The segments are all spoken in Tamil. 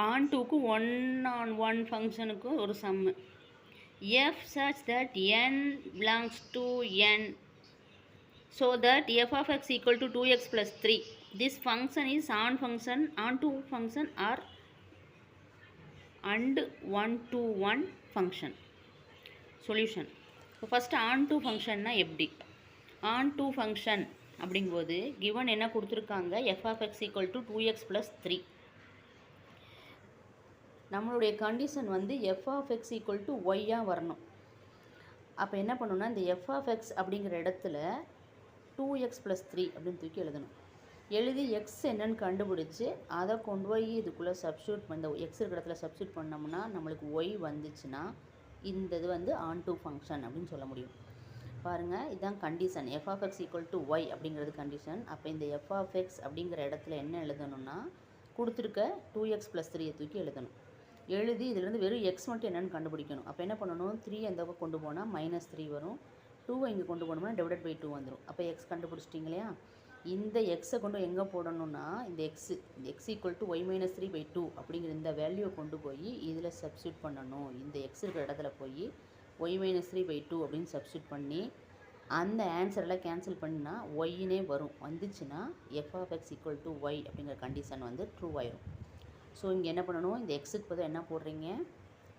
on 2க்கு 1 on 1 ஃபங்க்ஷனுக்கு ஒரு சம்மு f such that n belongs to n so that f of x equal to 2x plus 3. This function is on function, on2 function or and 1-to-1 function. Solution. So first on2 ஃபங்க்ஷன்னா எப்படி on2 ஃபங்க்ஷன் அப்படிங்கும்போது கிவன் என்ன கொடுத்துருக்காங்க f of x equal to 2x plus 3. நம்மளுடைய கண்டிஷன் வந்து f of x equal to y வரணும். அப்போ என்ன பண்ணணும்னா இந்த f of x அப்படிங்கிற இடத்துல 2x plus 3 அப்படின்னு தூக்கி எழுதணும். எழுதி x என்னன்னு கண்டுபிடிச்சி அதை கொண்டு போய் இதுக்குள்ளே சப்ஸ்டியூட் பண்ண x இருக்கிற இடத்துல சப்ஸ்டியூட் பண்ணோம்னா நம்மளுக்கு y வந்துச்சுன்னா இந்த இது வந்து on2 ஃபங்க்ஷன் அப்படின்னு சொல்ல முடியும். பாருங்கள், இதுதான் condition. f of x equal to y அப்படிங்கிறது கண்டிஷன். அப்போ இந்த f of x அப்படிங்கிற இடத்துல என்ன எழுதணும்னா கொடுத்துருக்க 2x plus 3 தூக்கி எழுதணும். எழுதி இதிலேருந்து வெறும் x மட்டும் என்னென்னு கண்டுபிடிக்கணும். அப்போ என்ன பண்ணணும், 3 அந்த பக்கம் கொண்டு போனால் -3 வரும், 2 இங்கே கொண்டு போனோம்னா டிவைடட் பை 2 வந்துடும். அப்போ x கண்டுபிடிச்சிட்டிங்க இல்லையா? இந்த எக்ஸை கொண்டு எங்கே போடணும்னா இந்த x ஈக்குவல் டு y - 3/2 அப்படிங்கிற இந்த வேல்யூவை கொண்டு போய் இதில் சப்ஸ்டியூட் பண்ணணும். இந்த x இருக்கிற இடத்துல போய் y - 3/2 அப்படின்னு சப்ஸ்டியூட் பண்ணி அந்த ஆன்சரெல்லாம் கேன்சல் பண்ணினா ஒய்னே வரும். வந்துச்சுன்னா f of x equal to y அப்படிங்கிற கண்டிஷன் வந்து ட்ரூ ஆயிரும். ஸோ இங்கே என்ன பண்ணணும், இந்த எக்ஸுக்கு பதிலாக என்ன போடுறீங்க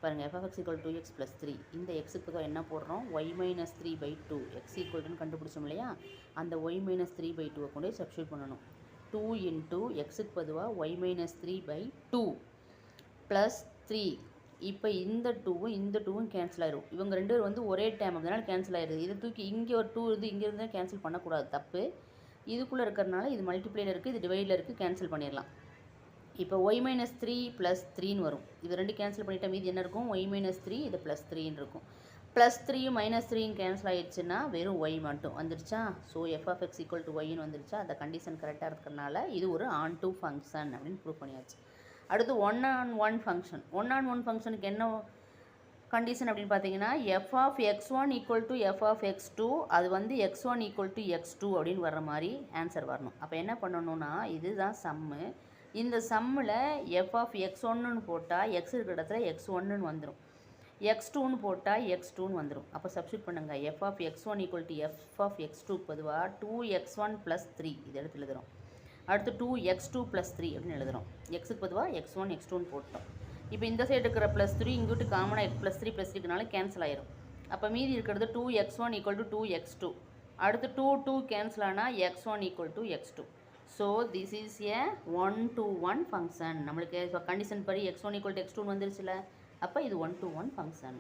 பாருங்கள், f of x equal to 2x plus 3. இந்த எக்ஸுக்கு பதிலாக என்ன போடுறோம், y - 3/2 x ஈக்குவல்ட்டுன்னு கண்டுபிடிச்சோம் இல்லையா? அந்த y - 3/2 கொண்டு போய் சப்ஸ்டியூட் பண்ணணும். 2 இன்ட்டு எக்ஸுக்கு பதிலாக y - 3/2 ப்ளஸ் 3. இப்போ இந்த 2வும் இந்த 2வும் கேன்சல் ஆயிரும். இவங்க ரெண்டு பேர் வந்து ஒரே டைம் அதனால் கேன்சல் ஆயிடுது. இதை தூக்கி இங்கே ஒரு 2 இருந்து இங்கே இருந்தால் கேன்சல் பண்ணக்கூடாது, தப்பு. இதுக்குள்ளே இருக்கிறனால இது மல்டிப்ளையில் இருக்குது, இது டிவைடில் இருக்குது, கேன்சல் பண்ணிடலாம். இப்போ y - 3 + 3ன்னு வரும். இது ரெண்டு கேன்சல் பண்ணிட்டா மீதி என்ன இருக்கும், y - 3 இது +3ன்னு இருக்கும். +3யும் -3யும் கேன்சல் ஆகிடுச்சுன்னா வெறும் y மட்டும் வந்துடுச்சா? So f of x equal to yன்னு வந்துடுச்சா? அந்த கண்டிஷன் கரெக்டாக இருக்கிறனால இது ஒரு on2 ஃபங்க்ஷன் அப்படின்னு ப்ரூவ் பண்ணியாச்சு. அடுத்து 1-on-1 ஃபங்க்ஷன். 1-on-1 ஃபங்க்ஷனுக்கு என்ன கண்டிஷன் அப்படின்னு பார்த்தீங்கன்னா f of x1 equal to f of x2, அது வந்து x1 equal to x2 அப்படின்னு வர்ற மாதிரி ஆன்சர் வரணும். அப்போ என்ன பண்ணணும்னா இதுதான் சம்மு. இந்த சம்மில் f of x1ன்னு போட்டால் x இருக்கிற இடத்துல x1ன்னு வந்துடும், x2ன்னு போட்டால் x2ன்னு வந்துடும். அப்போ சப்ஸ்டியூட் பண்ணுங்கள். f of x1 equal to f of x2 பொதுவாக 2x1 plus 3 இது எடுத்து எழுதுகிறோம். அடுத்து 2x2 plus 3 அப்படின்னு எழுதுகிறோம். எக்ஸுக்கு பொதுவாக x1 x2ன்னு போட்டோம். இப்போ இந்த சைடு இருக்கிற +3 இங்கிட்டு காமனாக +3 +3னால கேன்சல் ஆயிரும். அப்போ மீதி இருக்கிறது 2x1 equal to 2x2. அடுத்து 2 கேன்சல் ஆனால் x1 equal to x2. So this is a 1-to-1 function. நம்மளுக்கு கண்டிஷன் படி x1 equal to x2 வந்துருச்சுல, அப்போ இது 1-to-1 ஃபங்க்ஷன்.